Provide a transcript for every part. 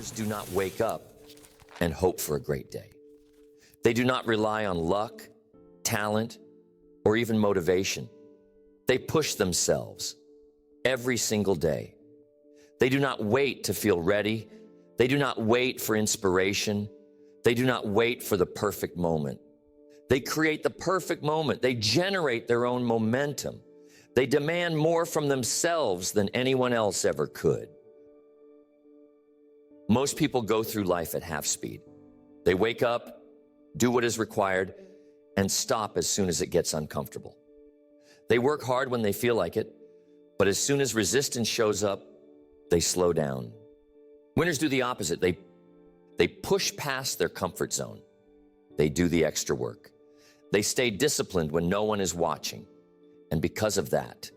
Winners do not wake up and hope for a great day. They do not rely on luck, talent, or even motivation. They push themselves every single day. They do not wait to feel ready. They do not wait for inspiration. They do not wait for the perfect moment. They create the perfect moment. They generate their own momentum. They demand more from themselves than anyone else ever could. Most people go through life at half speed. They wake up, do what is required, and stop as soon as it gets uncomfortable. They work hard when they feel like it, but as soon as resistance shows up, they slow down. Winners do the opposite. They push past their comfort zone. They do the extra work. They stay disciplined when no one is watching. And because of that,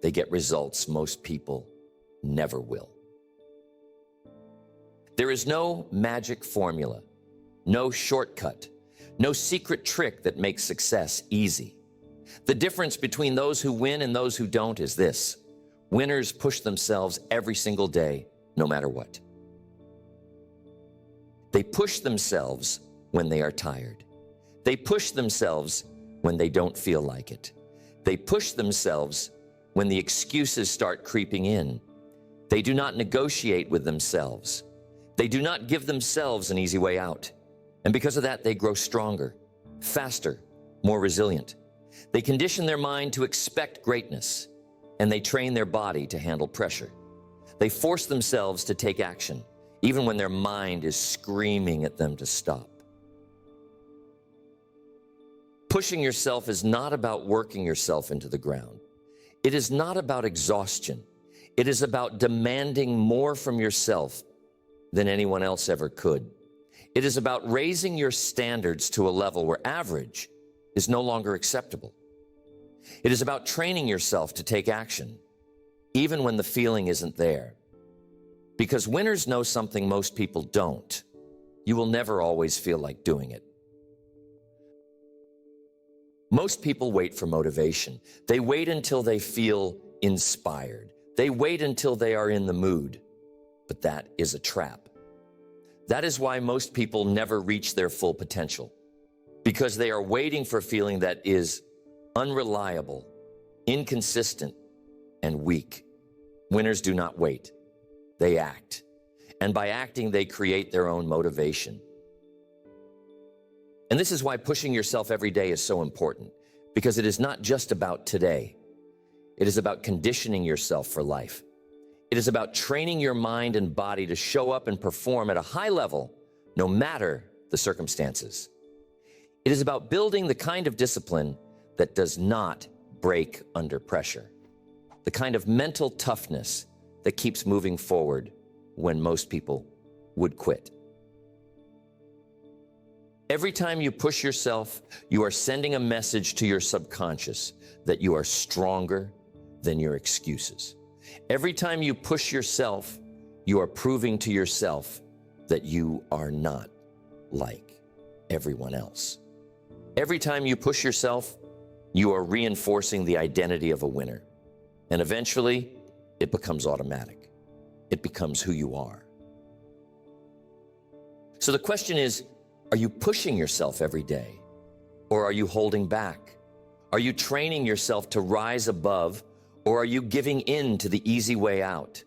they get results most people never will. There is no magic formula, no shortcut, no secret trick that makes success easy. The difference between those who win and those who don't is this: winners push themselves every single day, no matter what. They push themselves when they are tired. They push themselves when they don't feel like it. They push themselves when the excuses start creeping in. They do not negotiate with themselves. They do not give themselves an easy way out. And because of that, they grow stronger, faster, more resilient. They condition their mind to expect greatness, and they train their body to handle pressure. They force themselves to take action, even when their mind is screaming at them to stop. Pushing yourself is not about working yourself into the ground. It is not about exhaustion. It is about demanding more from yourself than anyone else ever could. It is about raising your standards to a level where average is no longer acceptable. It is about training yourself to take action, even when the feeling isn't there. Because winners know something most people don't. You will never always feel like doing it. Most people wait for motivation. They wait until they feel inspired. They wait until they are in the mood. But that is a trap. That is why most people never reach their full potential, because they are waiting for a feeling that is unreliable, inconsistent, and weak. Winners do not wait. They act. And by acting, they create their own motivation. And this is why pushing yourself every day is so important, because it is not just about today. It is about conditioning yourself for life. It is about training your mind and body to show up and perform at a high level, no matter the circumstances. It is about building the kind of discipline that does not break under pressure, the kind of mental toughness that keeps moving forward when most people would quit. Every time you push yourself, you are sending a message to your subconscious that you are stronger than your excuses. Every time you push yourself, you are proving to yourself that you are not like everyone else. Every time you push yourself, you are reinforcing the identity of a winner. And eventually, it becomes automatic. It becomes who you are. So the question is, are you pushing yourself every day? Or are you holding back? Are you training yourself to rise above? Or are you giving in to the easy way out?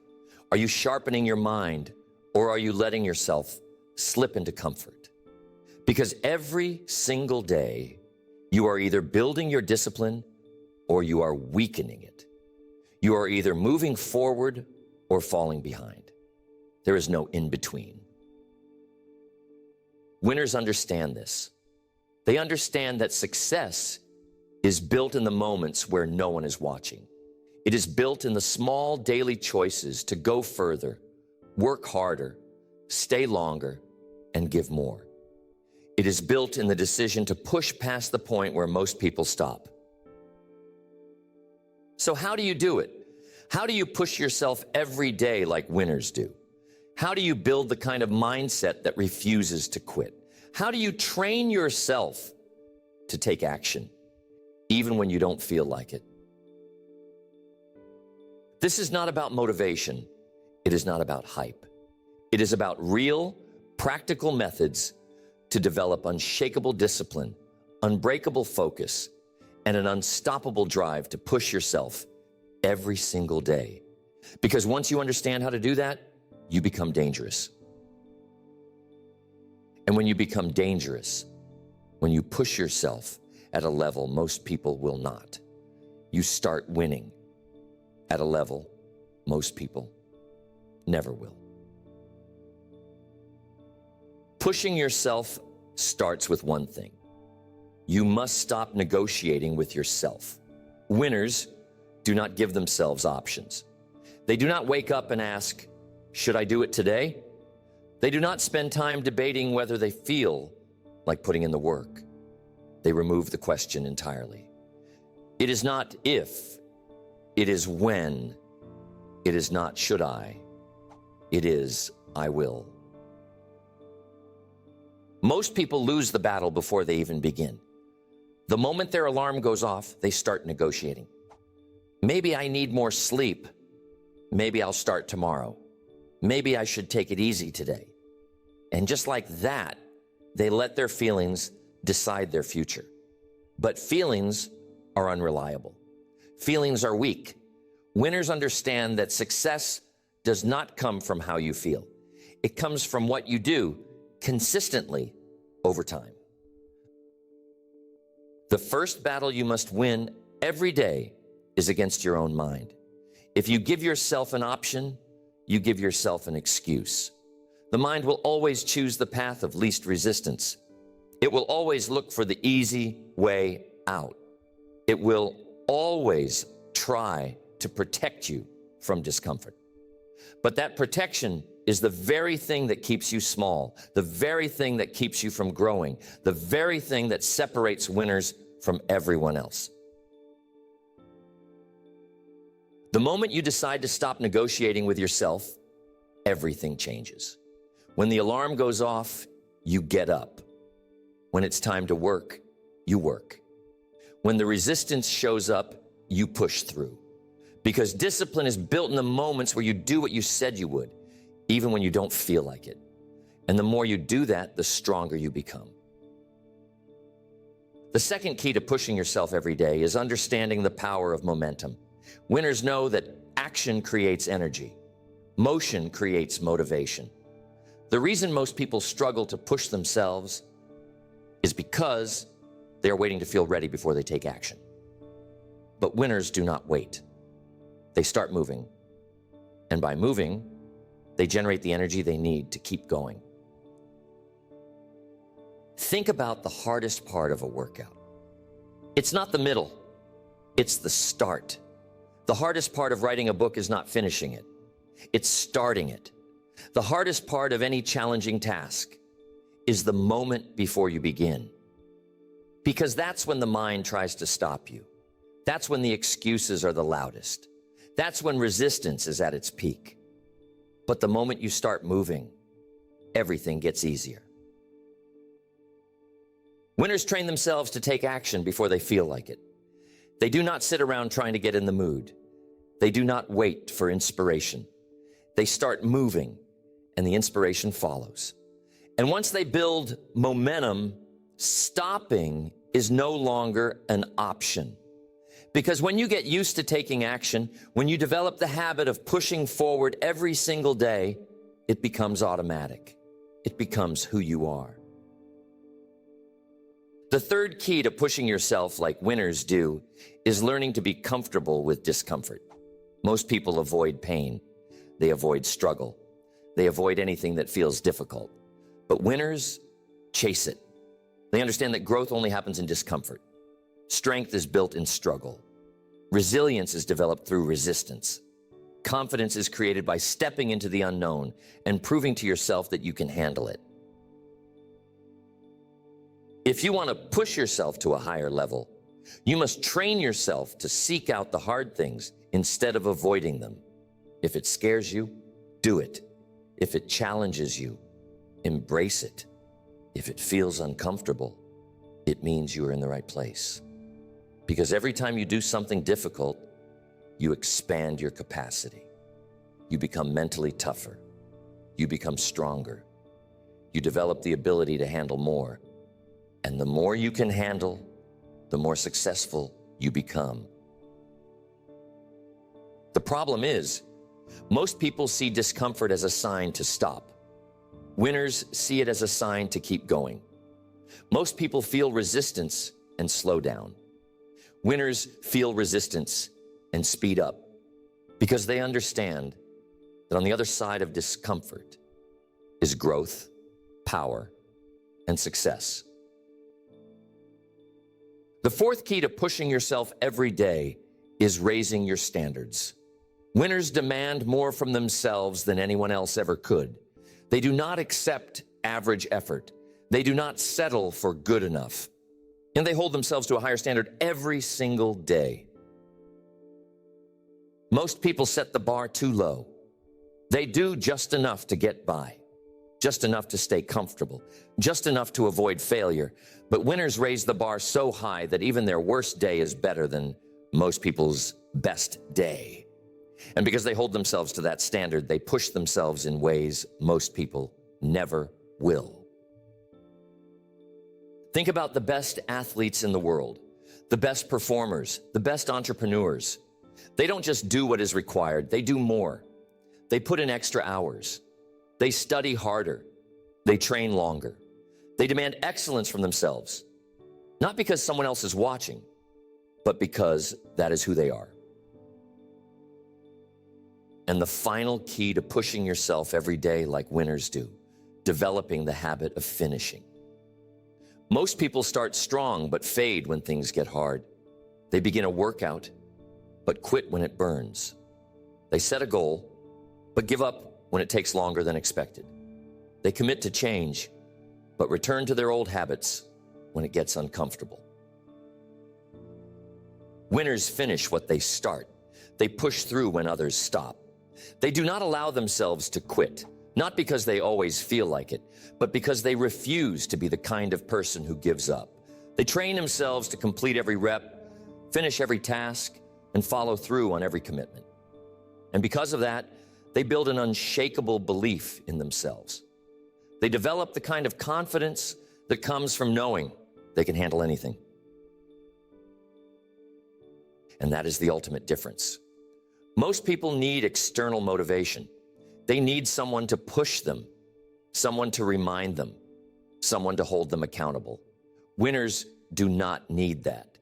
Are you sharpening your mind? Or are you letting yourself slip into comfort? Because every single day, you are either building your discipline or you are weakening it. You are either moving forward or falling behind. There is no in between. Winners understand this. They understand that success is built in the moments where no one is watching. It is built in the small daily choices to go further, work harder, stay longer, and give more. It is built in the decision to push past the point where most people stop. So how do you do it? How do you push yourself every day like winners do? How do you build the kind of mindset that refuses to quit? How do you train yourself to take action, even when you don't feel like it? This is not about motivation. It is not about hype. It is about real, practical methods to develop unshakable discipline, unbreakable focus, and an unstoppable drive to push yourself every single day. Because once you understand how to do that, you become dangerous. And when you become dangerous, when you push yourself at a level most people will not, you start winning at a level most people never will. Pushing yourself starts with one thing. You must stop negotiating with yourself. Winners do not give themselves options. They do not wake up and ask, should I do it today? They do not spend time debating whether they feel like putting in the work. They remove the question entirely. It is not if, it is when. It is not should I, it is I will. Most people lose the battle before they even begin. The moment their alarm goes off, they start negotiating. Maybe I need more sleep. Maybe I'll start tomorrow. Maybe I should take it easy today. And just like that, they let their feelings decide their future. But feelings are unreliable. Feelings are weak. Winners understand that success does not come from how you feel. It comes from what you do consistently over time. The first battle you must win every day is against your own mind. If you give yourself an option, you give yourself an excuse. The mind will always choose the path of least resistance. It will always look for the easy way out. It will always try to protect you from discomfort. But that protection is the very thing that keeps you small, the very thing that keeps you from growing, the very thing that separates winners from everyone else. The moment you decide to stop negotiating with yourself, everything changes. When the alarm goes off, you get up. When it's time to work, you work. When the resistance shows up, you push through. Because discipline is built in the moments where you do what you said you would, even when you don't feel like it. And the more you do that, the stronger you become. The second key to pushing yourself every day is understanding the power of momentum. Winners know that action creates energy. Motion creates motivation. The reason most people struggle to push themselves is because they are waiting to feel ready before they take action. But winners do not wait. They start moving. And by moving, they generate the energy they need to keep going. Think about the hardest part of a workout. It's not the middle, it's the start. The hardest part of writing a book is not finishing it, it's starting it. The hardest part of any challenging task is the moment before you begin. Because that's when the mind tries to stop you. That's when the excuses are the loudest. That's when resistance is at its peak. But the moment you start moving, everything gets easier. Winners train themselves to take action before they feel like it. They do not sit around trying to get in the mood. They do not wait for inspiration. They start moving, and the inspiration follows. And once they build momentum, stopping is no longer an option. Because when you get used to taking action, when you develop the habit of pushing forward every single day, it becomes automatic. It becomes who you are. The third key to pushing yourself like winners do is learning to be comfortable with discomfort. Most people avoid pain. They avoid struggle. They avoid anything that feels difficult. But winners chase it. They understand that growth only happens in discomfort. Strength is built in struggle. Resilience is developed through resistance. Confidence is created by stepping into the unknown and proving to yourself that you can handle it. If you want to push yourself to a higher level, you must train yourself to seek out the hard things instead of avoiding them. If it scares you, do it. If it challenges you, embrace it. If it feels uncomfortable, it means you are in the right place. Because every time you do something difficult, you expand your capacity. You become mentally tougher. you become stronger. You develop the ability to handle more. And the more you can handle, the more successful you become. The problem is, most people see discomfort as a sign to stop. Winners see it as a sign to keep going. Most people feel resistance and slow down. Winners feel resistance and speed up because they understand that on the other side of discomfort is growth, power, and success. The fourth key to pushing yourself every day is raising your standards. Winners demand more from themselves than anyone else ever could. They do not accept average effort. They do not settle for good enough. And they hold themselves to a higher standard every single day. Most people set the bar too low. They do just enough to get by, just enough to stay comfortable, just enough to avoid failure. But winners raise the bar so high that even their worst day is better than most people's best day. And because they hold themselves to that standard, they push themselves in ways most people never will. Think about the best athletes in the world, the best performers, the best entrepreneurs. They don't just do what is required, they do more. They put in extra hours. They study harder. They train longer. They demand excellence from themselves, not because someone else is watching, but because that is who they are. And the final key to pushing yourself every day like winners do, developing the habit of finishing. Most people start strong but fade when things get hard. They begin a workout but quit when it burns. They set a goal but give up when it takes longer than expected. They commit to change but return to their old habits when it gets uncomfortable. Winners finish what they start. They push through when others stop. They do not allow themselves to quit, not because they always feel like it, but because they refuse to be the kind of person who gives up. They train themselves to complete every rep, finish every task, and follow through on every commitment. And because of that, they build an unshakable belief in themselves. They develop the kind of confidence that comes from knowing they can handle anything. And that is the ultimate difference. Most people need external motivation. They need someone to push them, someone to remind them, someone to hold them accountable. Winners do not need that.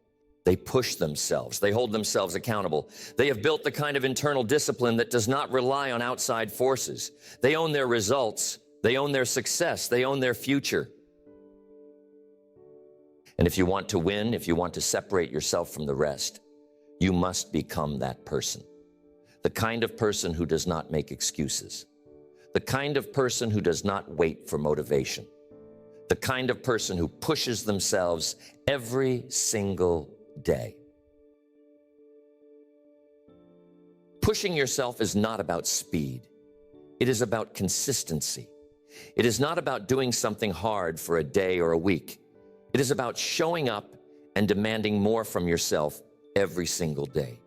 They push themselves. They hold themselves accountable. They have built the kind of internal discipline that does not rely on outside forces. They own their results. They own their success. They own their future. And if you want to win, if you want to separate yourself from the rest, you must become that person. The kind of person who does not make excuses. The kind of person who does not wait for motivation. The kind of person who pushes themselves every single day. Pushing yourself is not about speed. It is about consistency. It is not about doing something hard for a day or a week. It is about showing up and demanding more from yourself every single day.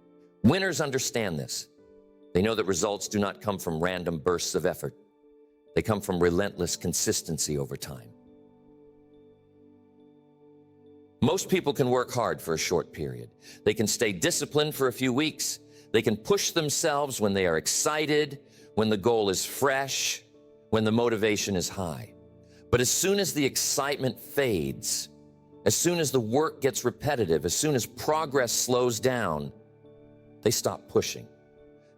Winners understand this. They know that results do not come from random bursts of effort. They come from relentless consistency over time. Most people can work hard for a short period. They can stay disciplined for a few weeks. They can push themselves when they are excited, when the goal is fresh, when the motivation is high. But as soon as the excitement fades, as soon as the work gets repetitive, as soon as progress slows down, they stop pushing.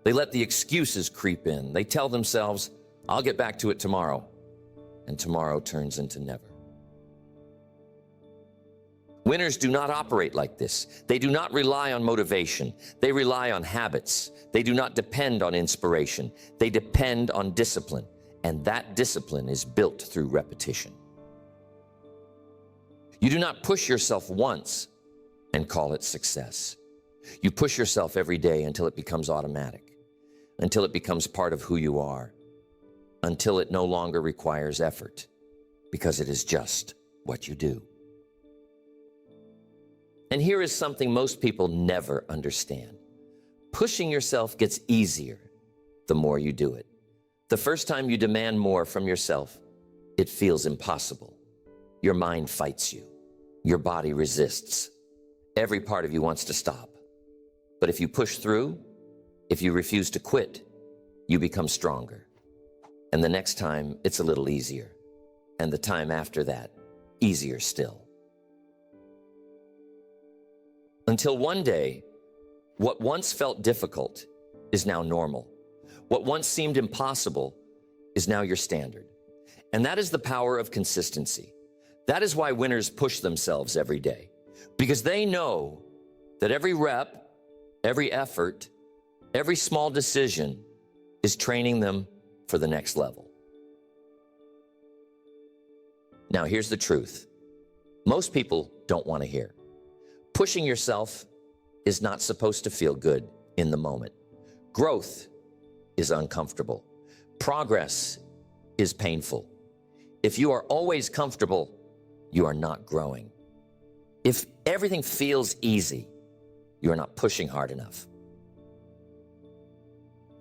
They let the excuses creep in. They tell themselves, I'll get back to it tomorrow. And tomorrow turns into never. Winners do not operate like this. They do not rely on motivation. They rely on habits. They do not depend on inspiration. They depend on discipline. And that discipline is built through repetition. You do not push yourself once and call it success. You push yourself every day until it becomes automatic, until it becomes part of who you are, until it no longer requires effort, because it is just what you do. And here is something most people never understand. Pushing yourself gets easier the more you do it. The first time you demand more from yourself, it feels impossible. Your mind fights you. Your body resists. Every part of you wants to stop. But if you push through, if you refuse to quit, you become stronger. And the next time, it's a little easier. And the time after that, easier still. Until one day, what once felt difficult is now normal. What once seemed impossible is now your standard. And that is the power of consistency. That is why winners push themselves every day, because they know that every rep, every effort, every small decision is training them for the next level. Now, here's the truth. Most people don't want to hear. Pushing yourself is not supposed to feel good in the moment. Growth is uncomfortable. Progress is painful. If you are always comfortable, you are not growing. If everything feels easy, you are not pushing hard enough.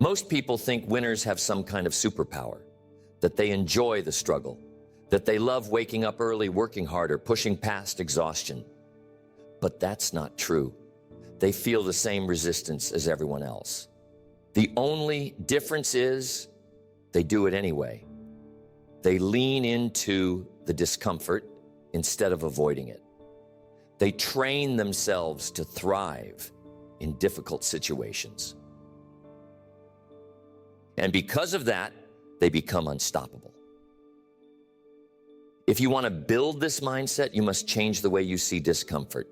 Most people think winners have some kind of superpower, that they enjoy the struggle, that they love waking up early, working harder, pushing past exhaustion. But that's not true. They feel the same resistance as everyone else. The only difference is they do it anyway. They lean into the discomfort instead of avoiding it. They train themselves to thrive in difficult situations. And because of that, they become unstoppable. If you want to build this mindset, you must change the way you see discomfort.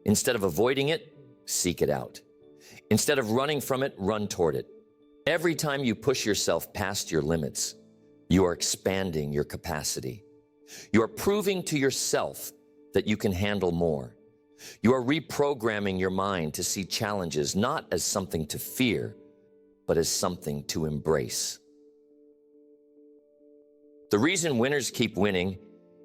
Instead of avoiding it, seek it out. Instead of running from it, run toward it. Every time you push yourself past your limits, you are expanding your capacity. You are proving to yourself that you can handle more. You are reprogramming your mind to see challenges not as something to fear, but as something to embrace. The reason winners keep winning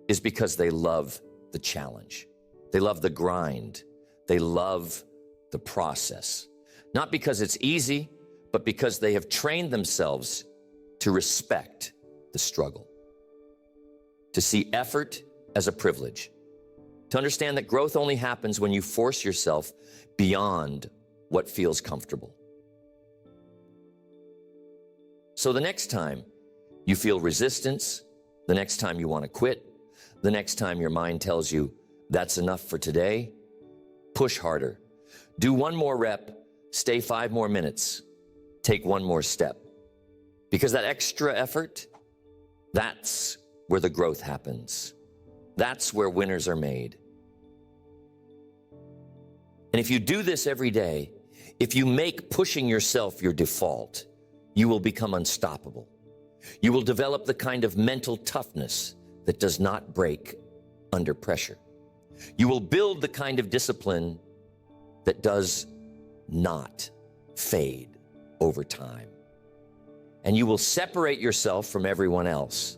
is because they love the challenge. They love the grind. They love the process. Not because it's easy, but because they have trained themselves to respect the struggle, to see effort as a privilege, to understand that growth only happens when you force yourself beyond what feels comfortable. So the next time you feel resistance, the next time you want to quit, the next time your mind tells you that's enough for today, push harder. Do one more rep, stay 5 more minutes, take one more step. Because that extra effort, that's where the growth happens. That's where winners are made. And if you do this every day, if you make pushing yourself your default, you will become unstoppable. You will develop the kind of mental toughness that does not break under pressure. You will build the kind of discipline that does not fade over time. And you will separate yourself from everyone else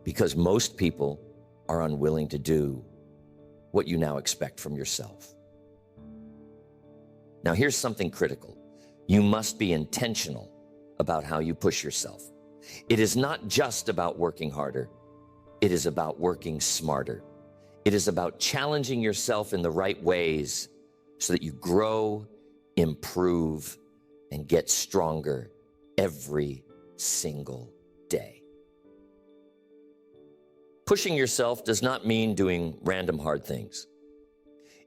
because most people are unwilling to do what you now expect from yourself. Now, here's something critical. You must be intentional about how you push yourself. It is not just about working harder. It is about working smarter. It is about challenging yourself in the right ways so that you grow, improve, and get stronger every single day. Pushing yourself does not mean doing random hard things.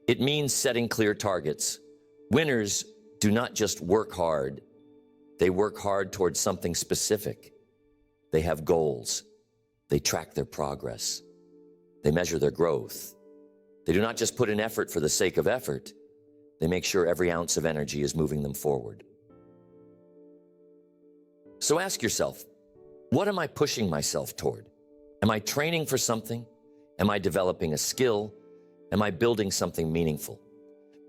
It means setting clear targets. Winners do not just work hard. They work hard towards something specific. They have goals. They track their progress. They measure their growth. They do not just put in effort for the sake of effort. They make sure every ounce of energy is moving them forward. So ask yourself, what am I pushing myself toward? Am I training for something? Am I developing a skill? Am I building something meaningful?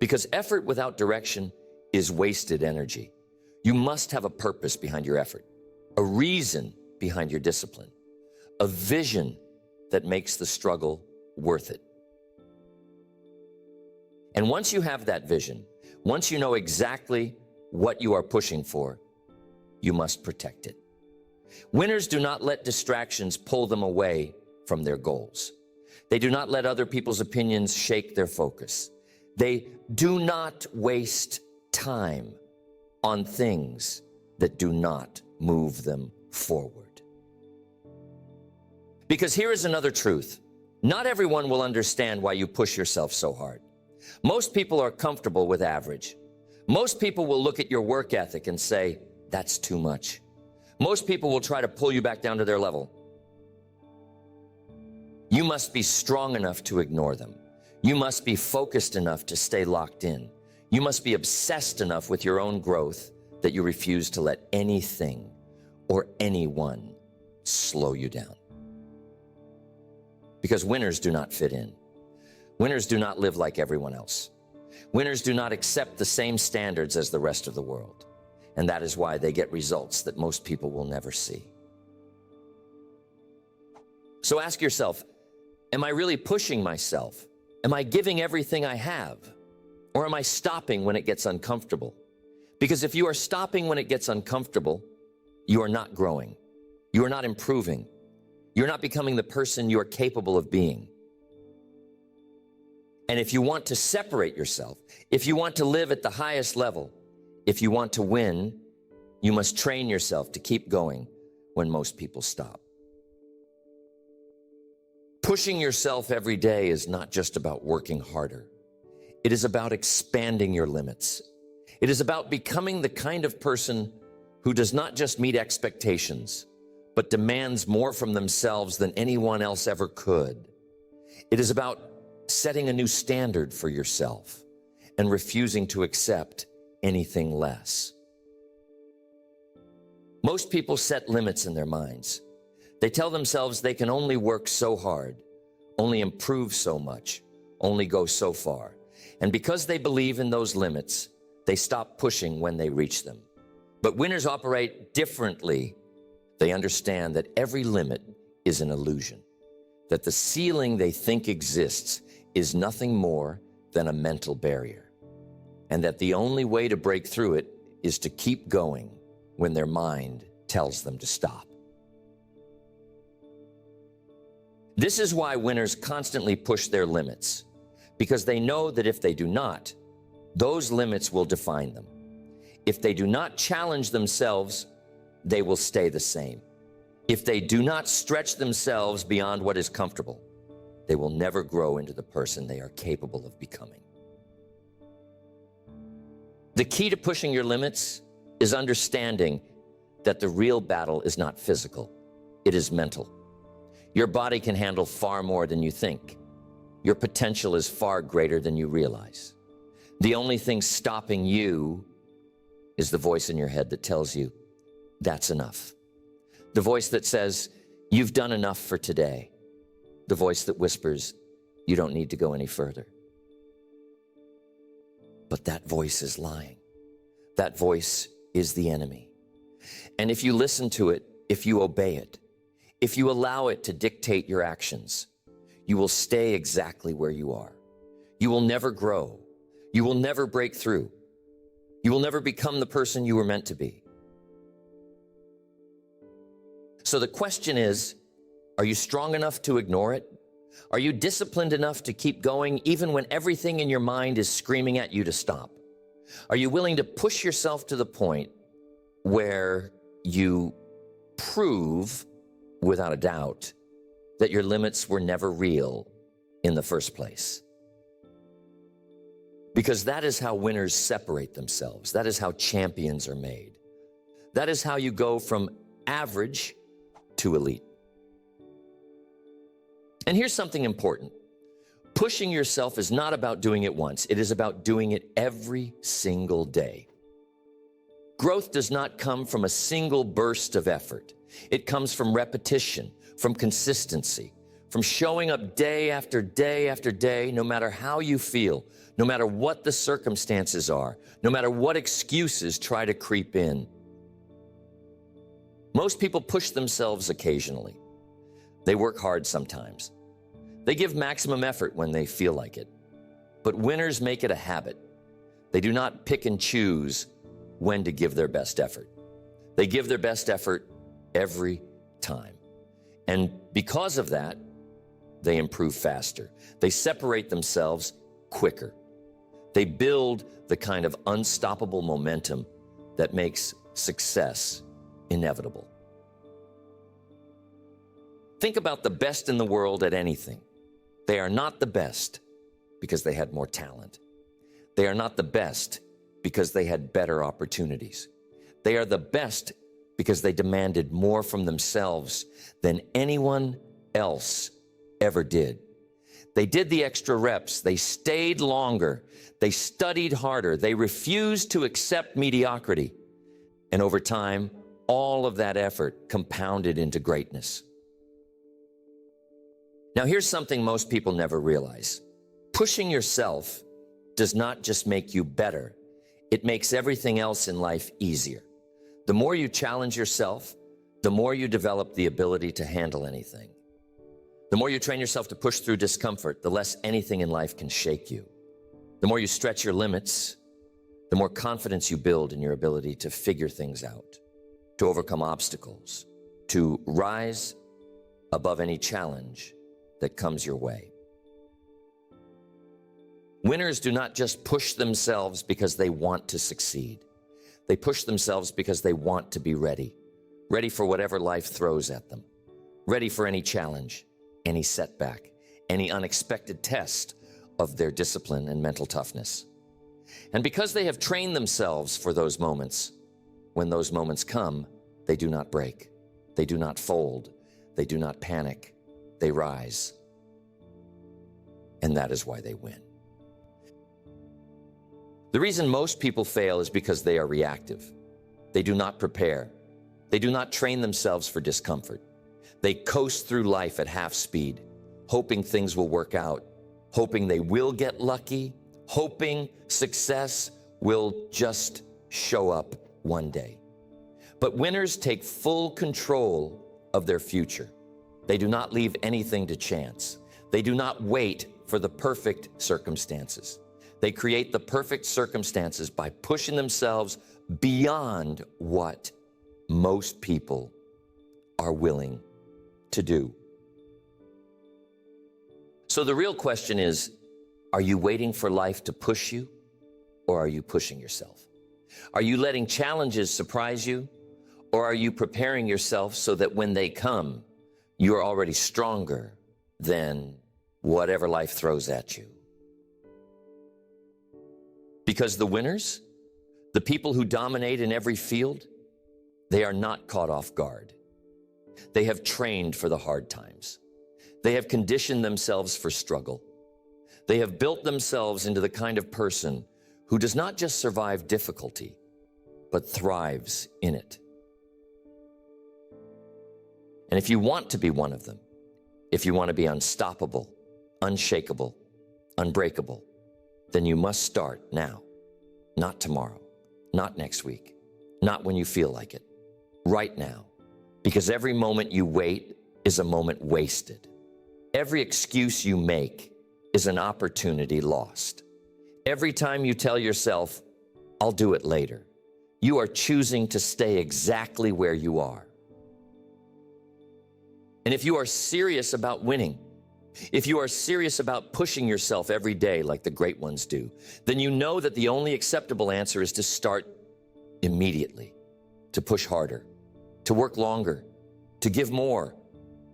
Because effort without direction is wasted energy. You must have a purpose behind your effort, a reason behind your discipline, a vision that makes the struggle worth it. And once you have that vision, once you know exactly what you are pushing for, you must protect it. Winners do not let distractions pull them away from their goals. They do not let other people's opinions shake their focus. They do not waste time on things that do not move them forward. Because here is another truth. Not everyone will understand why you push yourself so hard. Most people are comfortable with average. Most people will look at your work ethic and say, that's too much. Most people will try to pull you back down to their level. You must be strong enough to ignore them. You must be focused enough to stay locked in. You must be obsessed enough with your own growth that you refuse to let anything or anyone slow you down. Because winners do not fit in. Winners do not live like everyone else. Winners do not accept the same standards as the rest of the world. And that is why they get results that most people will never see. So ask yourself, am I really pushing myself? Am I giving everything I have? Or am I stopping when it gets uncomfortable? Because if you are stopping when it gets uncomfortable, you are not growing. You are not improving. You're not becoming the person you are capable of being. And if you want to separate yourself, if you want to live at the highest level, if you want to win, you must train yourself to keep going when most people stop. Pushing yourself every day is not just about working harder. It is about expanding your limits. It is about becoming the kind of person who does not just meet expectations, but demands more from themselves than anyone else ever could. It is about setting a new standard for yourself and refusing to accept anything less. Most people set limits in their minds. They tell themselves they can only work so hard, only improve so much, only go so far. And because they believe in those limits, they stop pushing when they reach them. But winners operate differently. They understand that every limit is an illusion, that the ceiling they think exists is nothing more than a mental barrier, and that the only way to break through it is to keep going when their mind tells them to stop. This is why winners constantly push their limits, because they know that if they do not, those limits will define them. If they do not challenge themselves, they will stay the same. If they do not stretch themselves beyond what is comfortable, they will never grow into the person they are capable of becoming. The key to pushing your limits is understanding that the real battle is not physical, it is mental. Your body can handle far more than you think. Your potential is far greater than you realize. The only thing stopping you is the voice in your head that tells you, that's enough. The voice that says, you've done enough for today. The voice that whispers, you don't need to go any further. But that voice is lying. That voice is the enemy. And if you listen to it, if you obey it, if you allow it to dictate your actions, you will stay exactly where you are. You will never grow. You will never break through. You will never become the person you were meant to be. So the question is, are you strong enough to ignore it? Are you disciplined enough to keep going even when everything in your mind is screaming at you to stop? Are you willing to push yourself to the point where you prove, without a doubt, that your limits were never real in the first place? Because that is how winners separate themselves. That is how champions are made. That is how you go from average to elite. And here's something important. Pushing yourself is not about doing it once. It is about doing it every single day. Growth does not come from a single burst of effort. It comes from repetition, from consistency, from showing up day after day after day, no matter how you feel, no matter what the circumstances are, no matter what excuses try to creep in. Most people push themselves occasionally. They work hard sometimes. They give maximum effort when they feel like it. But winners make it a habit. They do not pick and choose when to give their best effort. They give their best effort every time. And because of that, they improve faster. They separate themselves quicker. They build the kind of unstoppable momentum that makes success inevitable. Think about the best in the world at anything. They are not the best because they had more talent. They are not the best because they had better opportunities. They are the best because they demanded more from themselves than anyone else ever did. They did the extra reps. They stayed longer. They studied harder. They refused to accept mediocrity. And over time, all of that effort compounded into greatness. Now, here's something most people never realize. Pushing yourself does not just make you better. It makes everything else in life easier. The more you challenge yourself, the more you develop the ability to handle anything. The more you train yourself to push through discomfort, the less anything in life can shake you. The more you stretch your limits, the more confidence you build in your ability to figure things out, to overcome obstacles, to rise above any challenge that comes your way. Winners do not just push themselves because they want to succeed. They push themselves because they want to be ready, ready for whatever life throws at them, ready for any challenge, any setback, any unexpected test of their discipline and mental toughness. And because they have trained themselves for those moments, when those moments come, they do not break, they do not fold, they do not panic, they rise. And that is why they win. The reason most people fail is because they are reactive. They do not prepare. They do not train themselves for discomfort. They coast through life at half speed, hoping things will work out, hoping they will get lucky, hoping success will just show up one day. But winners take full control of their future. They do not leave anything to chance. They do not wait for the perfect circumstances. They create the perfect circumstances by pushing themselves beyond what most people are willing to do. So the real question is, are you waiting for life to push you, or are you pushing yourself? Are you letting challenges surprise you, or are you preparing yourself so that when they come, you are already stronger than whatever life throws at you? Because the winners, the people who dominate in every field, they are not caught off guard. They have trained for the hard times. They have conditioned themselves for struggle. They have built themselves into the kind of person who does not just survive difficulty, but thrives in it. And if you want to be one of them, if you want to be unstoppable, unshakable, unbreakable, then you must start now, not tomorrow, not next week, not when you feel like it, right now. Because every moment you wait is a moment wasted. Every excuse you make is an opportunity lost. Every time you tell yourself, I'll do it later, you are choosing to stay exactly where you are. And if you are serious about winning, if you are serious about pushing yourself every day like the great ones do, then you know that the only acceptable answer is to start immediately, to push harder, to work longer, to give more,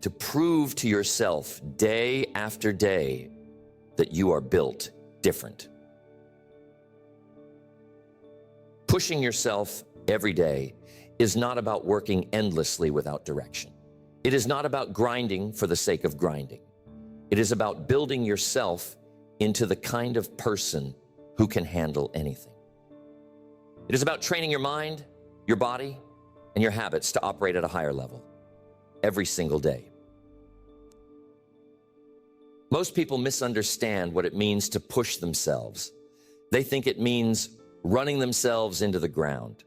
to prove to yourself day after day that you are built different. Pushing yourself every day is not about working endlessly without direction. It is not about grinding for the sake of grinding. It is about building yourself into the kind of person who can handle anything. It is about training your mind, your body, and your habits to operate at a higher level every single day. Most people misunderstand what it means to push themselves. They think it means running themselves into the ground,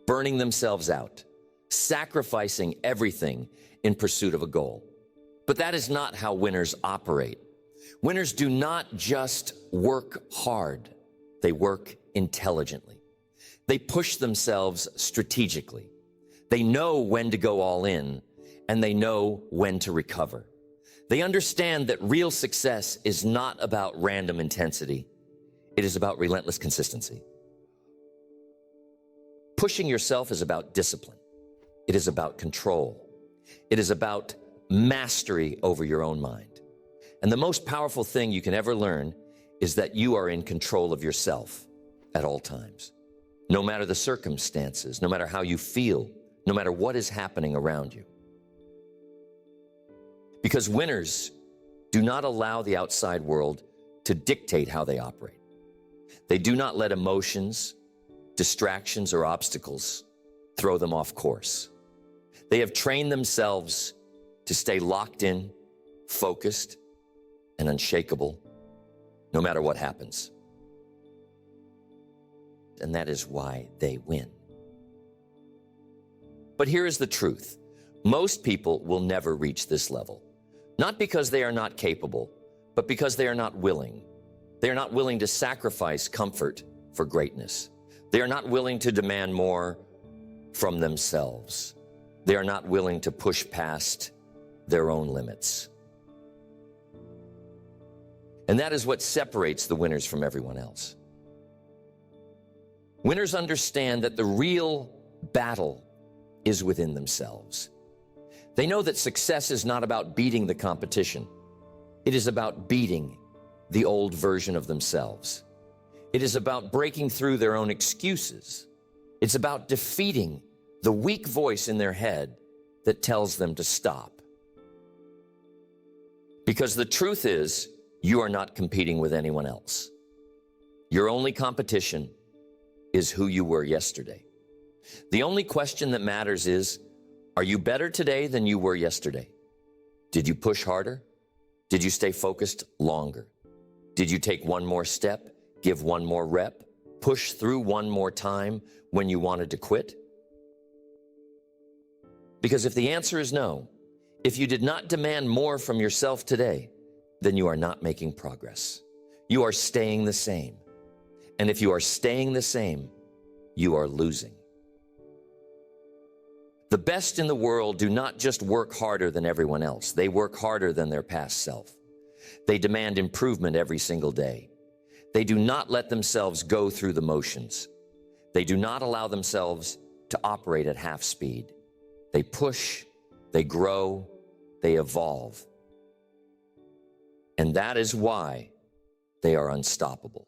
burning themselves out, sacrificing everything in pursuit of a goal. But that is not how winners operate. Winners do not just work hard, they work intelligently. They push themselves strategically. They know when to go all in, and they know when to recover. They understand that real success is not about random intensity. It is about relentless consistency. Pushing yourself is about discipline. It is about control. It is about mastery over your own mind. And the most powerful thing you can ever learn is that you are in control of yourself at all times. No matter the circumstances, no matter how you feel, no matter what is happening around you. Because winners do not allow the outside world to dictate how they operate. They do not let emotions, distractions, or obstacles throw them off course. They have trained themselves to stay locked in, focused, and unshakable, no matter what happens. And that is why they win. But here is the truth. Most people will never reach this level. Not because they are not capable, but because they are not willing. They are not willing to sacrifice comfort for greatness. They are not willing to demand more from themselves. They are not willing to push past their own limits. And that is what separates the winners from everyone else. Winners understand that the real battle is within themselves. They know that success is not about beating the competition. It is about beating the old version of themselves. It is about breaking through their own excuses. It's about defeating the weak voice in their head that tells them to stop. Because the truth is, you are not competing with anyone else. Your only competition is who you were yesterday. The only question that matters is, are you better today than you were yesterday? Did you push harder? Did you stay focused longer? Did you take one more step, give one more rep, push through one more time when you wanted to quit? Because if the answer is no, if you did not demand more from yourself today, then you are not making progress. You are staying the same. And if you are staying the same, you are losing. The best in the world do not just work harder than everyone else. They work harder than their past self. They demand improvement every single day. They do not let themselves go through the motions. They do not allow themselves to operate at half speed. They push, they grow, they evolve. And that is why they are unstoppable.